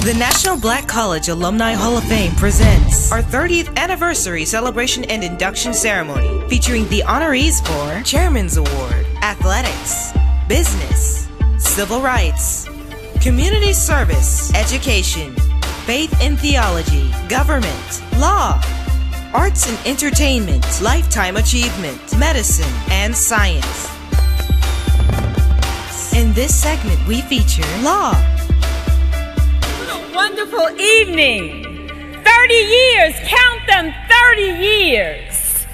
The National Black College Alumni Hall of Fame presents our 30th Anniversary Celebration and Induction Ceremony, featuring the honorees for Chairman's Award, Athletics, Business, Civil Rights, Community Service, Education, Faith and Theology, Government, Law, Arts and Entertainment, Lifetime Achievement, Medicine, and Science. In this segment, we feature Law. Wonderful evening. 30 years, count them, 30 years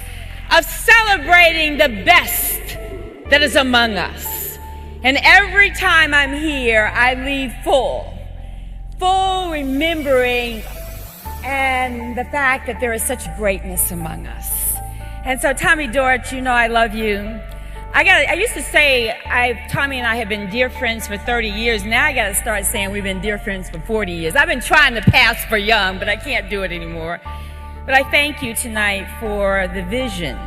of celebrating the best that is among us. And every time I'm here, I leave full remembering and the fact that there is such greatness among us. And so Tommy Dortch, you know I love you. I used to say Tommy and I have been dear friends for 30 years. Now I got to start saying we've been dear friends for 40 years. I've been trying to pass for young, but I can't do it anymore. But I thank you tonight for the vision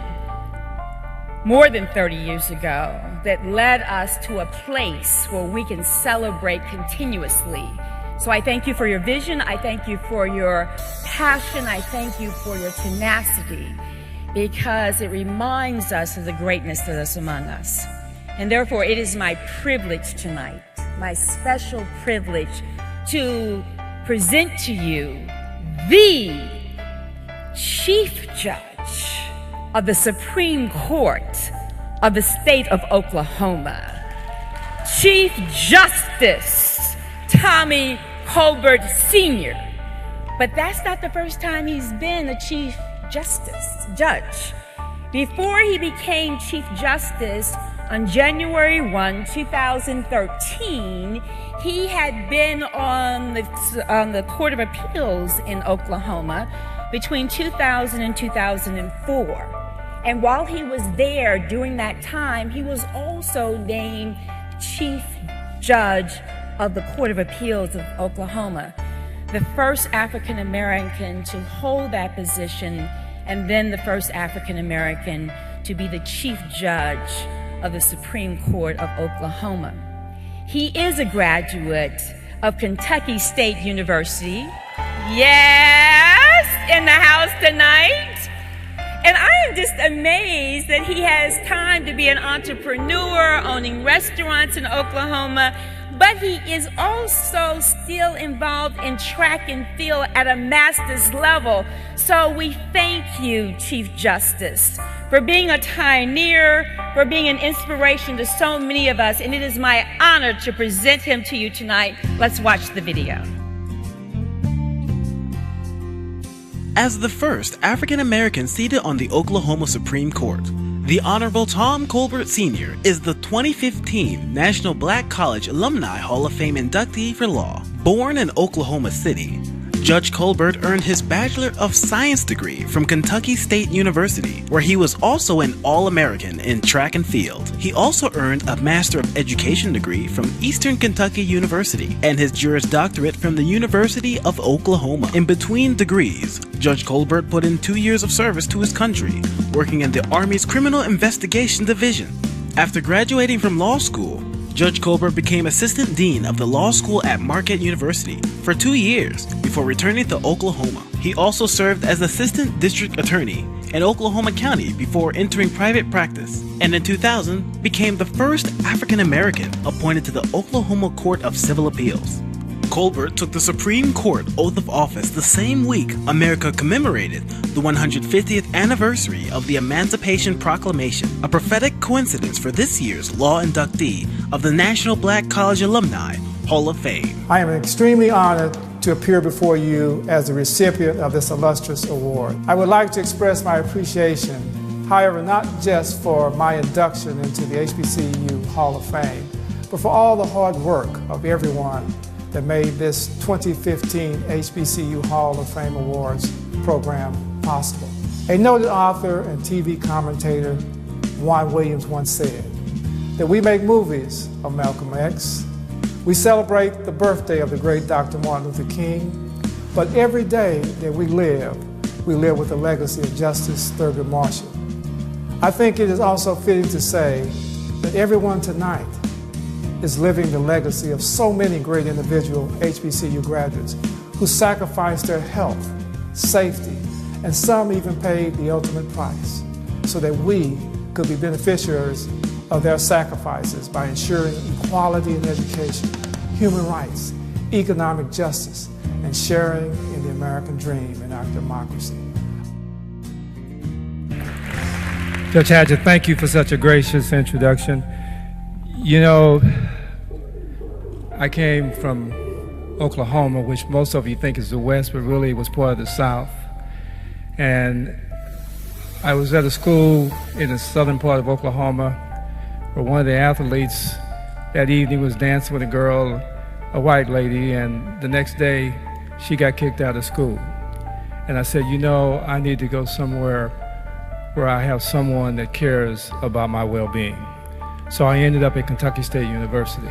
more than 30 years ago that led us to a place where we can celebrate continuously. So I thank you for your vision. I thank you for your passion. I thank you for your tenacity, because it reminds us of the greatness that is among us. And therefore, it is my privilege tonight, my special privilege, to present to you the Chief Judge of the Supreme Court of the state of Oklahoma, Chief Justice Tommy Colbert Sr. But that's not the first time he's been a Chief Judge. Before he became Chief Justice on January 1, 2013, he had been on the Court of Appeals in Oklahoma between 2000 and 2004. And while he was there during that time, he was also named Chief Judge of the Court of Appeals of Oklahoma, the first African American to hold that position, and then the first African American to be the Chief Judge of the Supreme Court of Oklahoma. He is a graduate of Kentucky State University. Yes, in the house tonight. And I am just amazed that he has time to be an entrepreneur, owning restaurants in Oklahoma, but he is also still involved in track and field at a master's level. So we thank you, Chief Justice, for being a pioneer, for being an inspiration to so many of us, and it is my honor to present him to you tonight. Let's watch the video. As the first African American seated on the Oklahoma Supreme Court, the Honorable Tom Colbert Sr. is the 2015 National Black College Alumni Hall of Fame inductee for law. Born in Oklahoma City, Judge Colbert earned his Bachelor of Science degree from Kentucky State University, where he was also an All-American in track and field. He also earned a Master of Education degree from Eastern Kentucky University and his Juris Doctorate from the University of Oklahoma. In between degrees, Judge Colbert put in 2 years of service to his country, working in the Army's Criminal Investigation Division. After graduating from law school, Judge Colbert became Assistant Dean of the Law School at Marquette University for 2 years before returning to Oklahoma. He also served as Assistant District Attorney in Oklahoma County before entering private practice, and in 2000 became the first African American appointed to the Oklahoma Court of Civil Appeals. Colbert took the Supreme Court oath of office the same week America commemorated the 150th anniversary of the Emancipation Proclamation, a prophetic coincidence for this year's law inductee of the National Black College Alumni Hall of Fame. I am extremely honored to appear before you as the recipient of this illustrious award. I would like to express my appreciation, however, not just for my induction into the HBCU Hall of Fame, but for all the hard work of everyone that made this 2015 HBCU Hall of Fame Awards program possible. A noted author and TV commentator, Juan Williams, once said that we make movies of Malcolm X, we celebrate the birthday of the great Dr. Martin Luther King, but every day that we live with the legacy of Justice Thurgood Marshall. I think it is also fitting to say that everyone tonight is living the legacy of so many great individual HBCU graduates who sacrificed their health, safety, and some even paid the ultimate price so that we could be beneficiaries of their sacrifices by ensuring equality in education, human rights, economic justice, and sharing in the American dream in our democracy. Judge Hadgett, thank you for such a gracious introduction. You know, I came from Oklahoma, which most of you think is the West, but really was part of the South. And I was at a school in the southern part of Oklahoma where one of the athletes that evening was dancing with a girl, a white lady, and the next day she got kicked out of school. And I said, you know, I need to go somewhere where I have someone that cares about my well-being. So I ended up at Kentucky State University.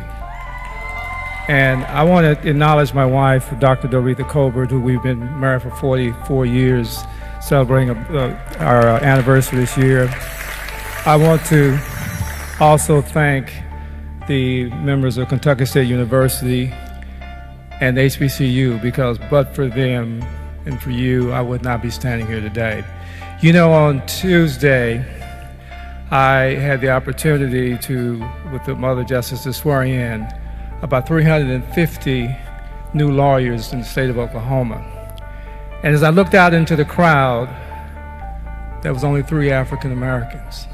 And I want to acknowledge my wife, Dr. Doretha Colbert, who we've been married for 44 years, celebrating our anniversary this year. I want to also thank the members of Kentucky State University and HBCU, because but for them and for you, I would not be standing here today. You know, on Tuesday, I had the opportunity to, with the Mother Justice, to swear in about 350 new lawyers in the state of Oklahoma. And as I looked out into the crowd, there was only 3 African Americans.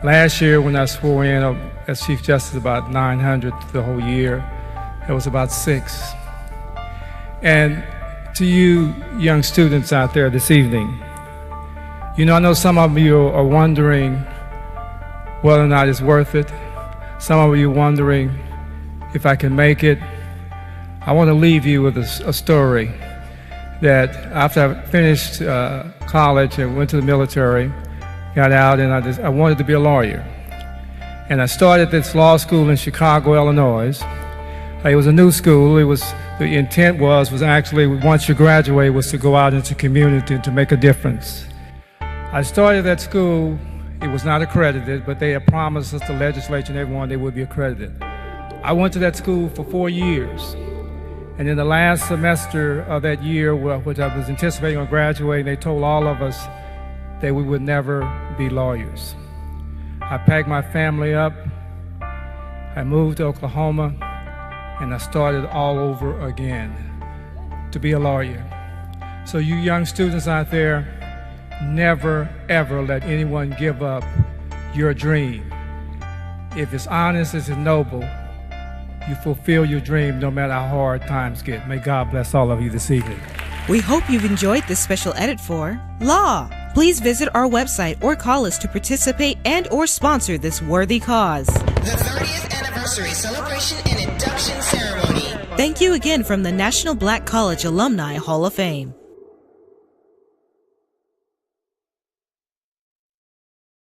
Last year, when I swore in as Chief Justice, about 900 the whole year, there was about 6. And to you young students out there this evening, you know, I know some of you are wondering whether or not it's worth it. Some of you wondering if I can make it. I want to leave you with a story that after I finished college and went to the military, got out, and I wanted to be a lawyer. And I started this law school in Chicago, Illinois. It was a new school. The intent was actually, once you graduate, was to go out into the community and to make a difference. I started that school. It was not accredited, but they had promised us, the legislature and everyone, they would be accredited. I went to that school for 4 years. And in the last semester of that year, which I was anticipating on graduating, they told all of us that we would never be lawyers. I packed my family up. I moved to Oklahoma, and I started all over again to be a lawyer. So you young students out there, never, ever let anyone give up your dream. If it's honest, if it's noble, you fulfill your dream no matter how hard times get. May God bless all of you this evening. We hope you've enjoyed this special edit for Law. Please visit our website or call us to participate and or sponsor this worthy cause. The 30th Anniversary Celebration and Induction Ceremony. Thank you again from the National Black College Alumni Hall of Fame.